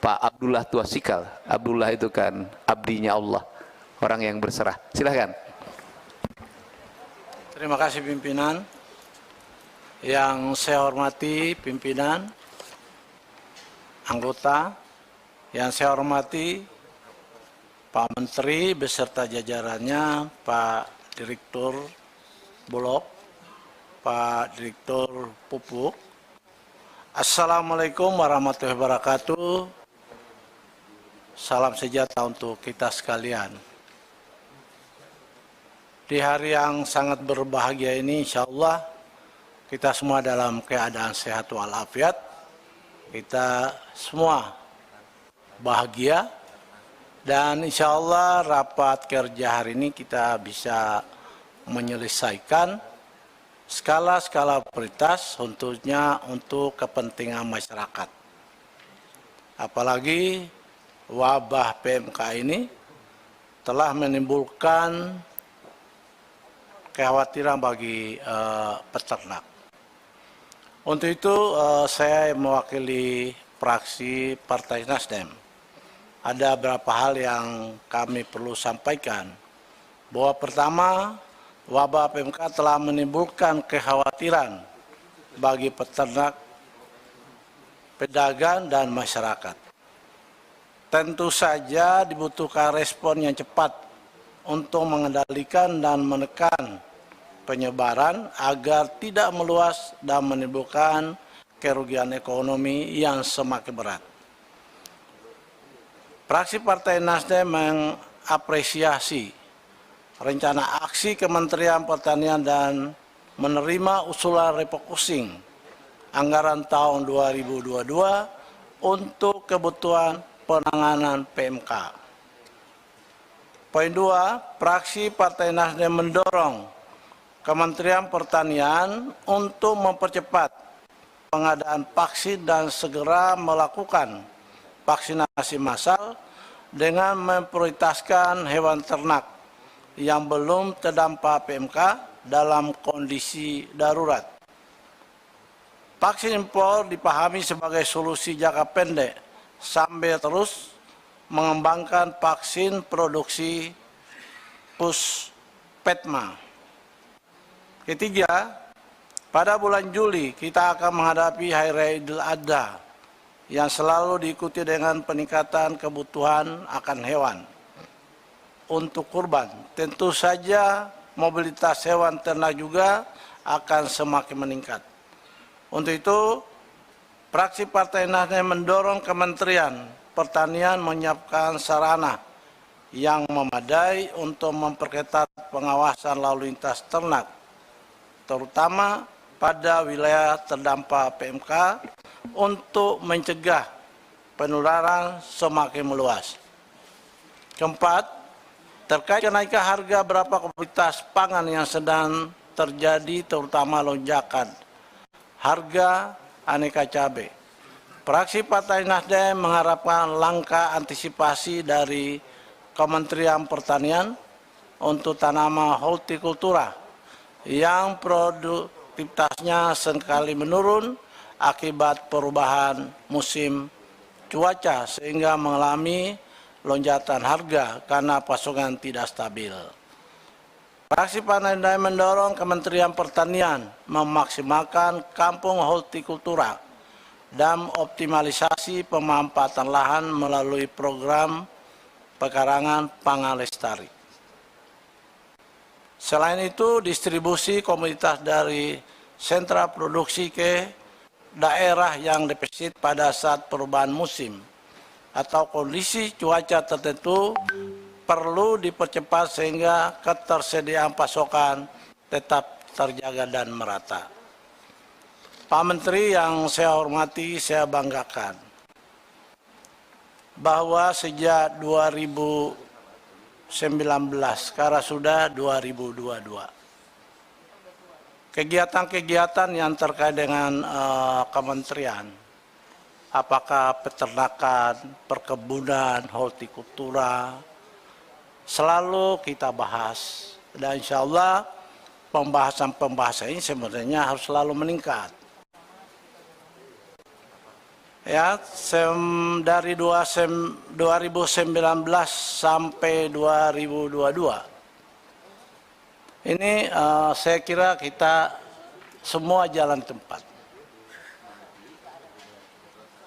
Pak Abdullah Tuasikal. Abdullah itu kan abdinya Allah, orang yang berserah. Silahkan. Terima kasih pimpinan. Yang saya hormati pimpinan, anggota, yang saya hormati Pak Menteri beserta jajarannya, Pak Direktur Bulog, Pak Direktur Pupuk. Assalamualaikum warahmatullahi wabarakatuh. Salam sejahtera untuk kita sekalian. Di hari yang sangat berbahagia ini, insya Allah kita semua dalam keadaan sehat walafiat. Kita semua bahagia dan insya Allah rapat kerja hari ini kita bisa menyelesaikan skala-skala prioritas tentunya untuk kepentingan masyarakat. Apalagi wabah PMK ini telah menimbulkan kekhawatiran bagi peternak. Untuk itu saya mewakili fraksi Partai Nasdem. Ada beberapa hal yang kami perlu sampaikan. Bahwa pertama, wabah PMK telah menimbulkan kekhawatiran bagi peternak, pedagang, dan masyarakat. Tentu saja dibutuhkan respon yang cepat untuk mengendalikan dan menekan penyebaran agar tidak meluas dan menimbulkan kerugian ekonomi yang semakin berat. Fraksi Partai Nasdem mengapresiasi rencana aksi Kementerian Pertanian dan menerima usulan refocusing anggaran tahun 2022 untuk kebutuhan penanganan PMK. Poin 2, fraksi Partai Nasdem mendorong Kementerian Pertanian untuk mempercepat pengadaan vaksin dan segera melakukan vaksinasi massal dengan memprioritaskan hewan ternak yang belum terdampak PMK dalam kondisi darurat. Vaksin impor dipahami sebagai solusi jangka pendek sambil terus mengembangkan vaksin produksi Puspetma. Ketiga, pada bulan Juli kita akan menghadapi Hari Raya Idul Adha yang selalu diikuti dengan peningkatan kebutuhan akan hewan untuk kurban. Tentu saja mobilitas hewan ternak juga akan semakin meningkat. Untuk itu, fraksi Partai Nasdem mendorong Kementerian Pertanian menyiapkan sarana yang memadai untuk memperketat pengawasan lalu lintas ternak, terutama pada wilayah terdampak PMK untuk mencegah penularan semakin meluas. Keempat, terkait kenaikan harga beberapa komoditas pangan yang sedang terjadi, terutama lonjakan harga aneka cabai. Fraksi Partai Nasdem mengharapkan langkah antisipasi dari Kementerian Pertanian untuk tanaman hortikultura yang produktivitasnya seringkali menurun akibat perubahan musim cuaca sehingga mengalami lonjakan harga karena pasokan tidak stabil. Fraksi Partai Nasdem mendorong Kementerian Pertanian memaksimalkan kampung hortikultura dan optimalisasi pemanfaatan lahan melalui program pekarangan pangan lestari. Selain itu, distribusi komoditas dari sentra produksi ke daerah yang defisit pada saat perubahan musim atau kondisi cuaca tertentu perlu dipercepat sehingga ketersediaan pasokan tetap terjaga dan merata. Pak Menteri yang saya hormati, saya banggakan bahwa sejak 2019, sekarang sudah 2022. Kegiatan-kegiatan yang terkait dengan kementerian, apakah peternakan, perkebunan, hortikultura, selalu kita bahas. Dan insya Allah pembahasan-pembahasan ini sebenarnya harus selalu meningkat. ya dari 2019 sampai 2022. Ini saya kira kita semua jalan tempat.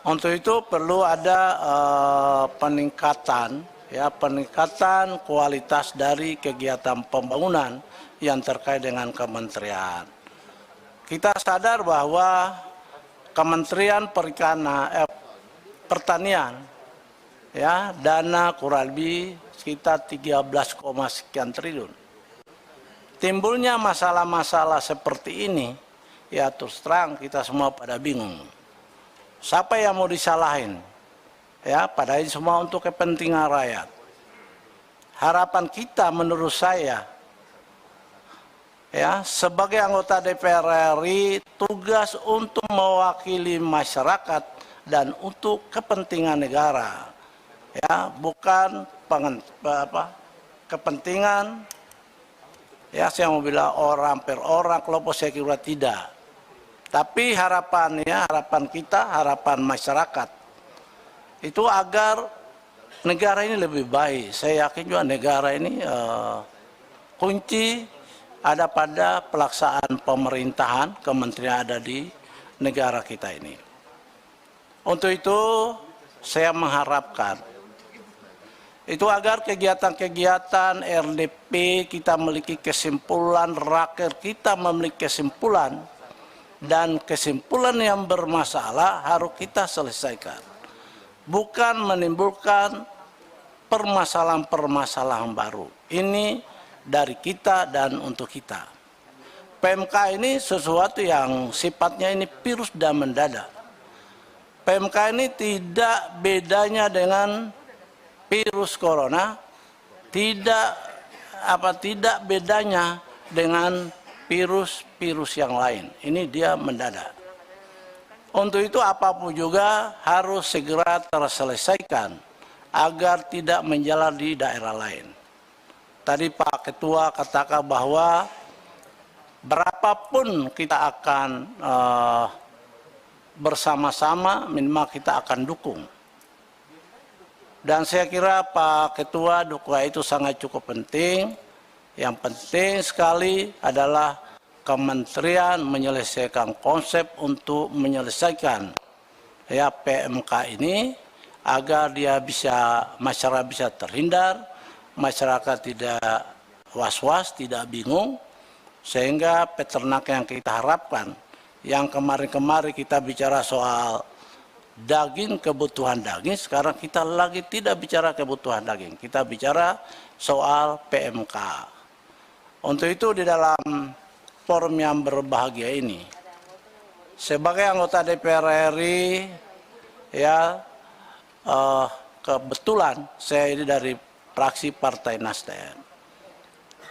Untuk itu perlu ada peningkatan kualitas dari kegiatan pembangunan yang terkait dengan kementerian. Kita sadar bahwa Kementerian Pertanian ya dana kurang lebih sekitar 13, sekian triliun. Timbulnya masalah-masalah seperti ini, ya terus terang kita semua pada bingung. Siapa yang mau disalahin? Ya, padahal semua untuk kepentingan rakyat. Harapan kita menurut saya, ya sebagai anggota DPR RI tugas untuk mewakili masyarakat dan untuk kepentingan negara, ya bukan kepentingan ya saya mau bilang orang per orang, kelompok, saya kira tidak. Tapi harapan kita, harapan masyarakat itu agar negara ini lebih baik. Saya yakin juga negara ini kunci ada pada pelaksanaan pemerintahan kementerian ada di negara kita ini. Untuk itu saya mengharapkan itu agar kegiatan-kegiatan RDP kita memiliki kesimpulan, raker kita memiliki kesimpulan, dan kesimpulan yang bermasalah harus kita selesaikan. Bukan menimbulkan permasalahan-permasalahan baru. Ini dari kita dan untuk kita. PMK ini sesuatu yang sifatnya ini virus dan mendadak. PMK ini tidak bedanya dengan virus corona, tidak bedanya dengan virus yang lain. Ini dia mendadak. Untuk itu apapun juga harus segera terselesaikan agar tidak menjalar di daerah lain. Tadi Pak Ketua katakan bahwa berapapun kita akan bersama-sama, minimal kita akan dukung. Dan saya kira Pak Ketua dukungan itu sangat cukup penting. Yang penting sekali adalah kementerian menyelesaikan konsep untuk menyelesaikan ya PMK ini agar masyarakat bisa terhindar, masyarakat tidak was-was, tidak bingung, sehingga peternak yang kita harapkan, yang kemarin-kemarin kita bicara soal daging, kebutuhan daging, sekarang kita lagi tidak bicara kebutuhan daging, kita bicara soal PMK. Untuk itu di dalam forum yang berbahagia ini, sebagai anggota DPR RI, ya kebetulan saya ini dari fraksi Partai Nasdem.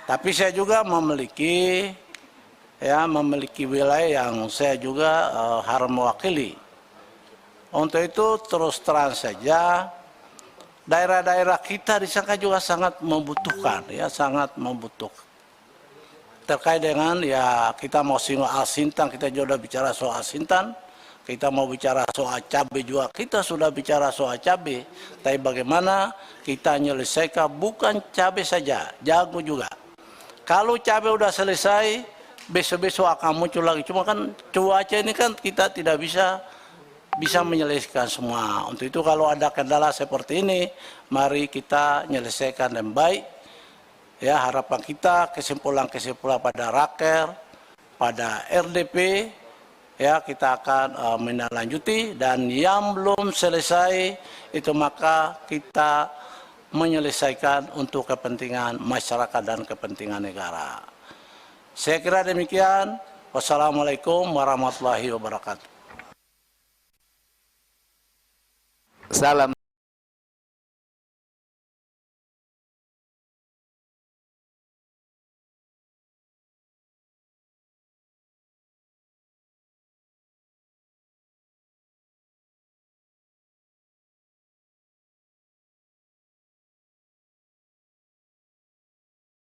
Tapi saya juga memiliki wilayah yang saya juga harus mewakili. Untuk itu terus terang saja daerah-daerah kita di sana juga sangat membutuhkan, terkait dengan ya kita mau singgung Al-Sintan, kita juga sudah bicara soal Al-Sintan, kita mau bicara soal cabai juga, kita sudah bicara soal cabai, tapi bagaimana kita menyelesaikan bukan cabai saja, jagung juga. Kalau cabai udah selesai, besok-besok akan muncul lagi. Cuma kan cuaca ini kan kita tidak bisa menyelesaikan semua. Untuk itu kalau ada kendala seperti ini, mari kita menyelesaikan dengan baik. Ya, harapan kita kesimpulan-kesimpulan pada raker, pada RDP, ya kita akan menindaklanjuti, dan yang belum selesai itu maka kita menyelesaikan untuk kepentingan masyarakat dan kepentingan negara. Saya kira demikian. Wassalamualaikum warahmatullahi wabarakatuh. Salam.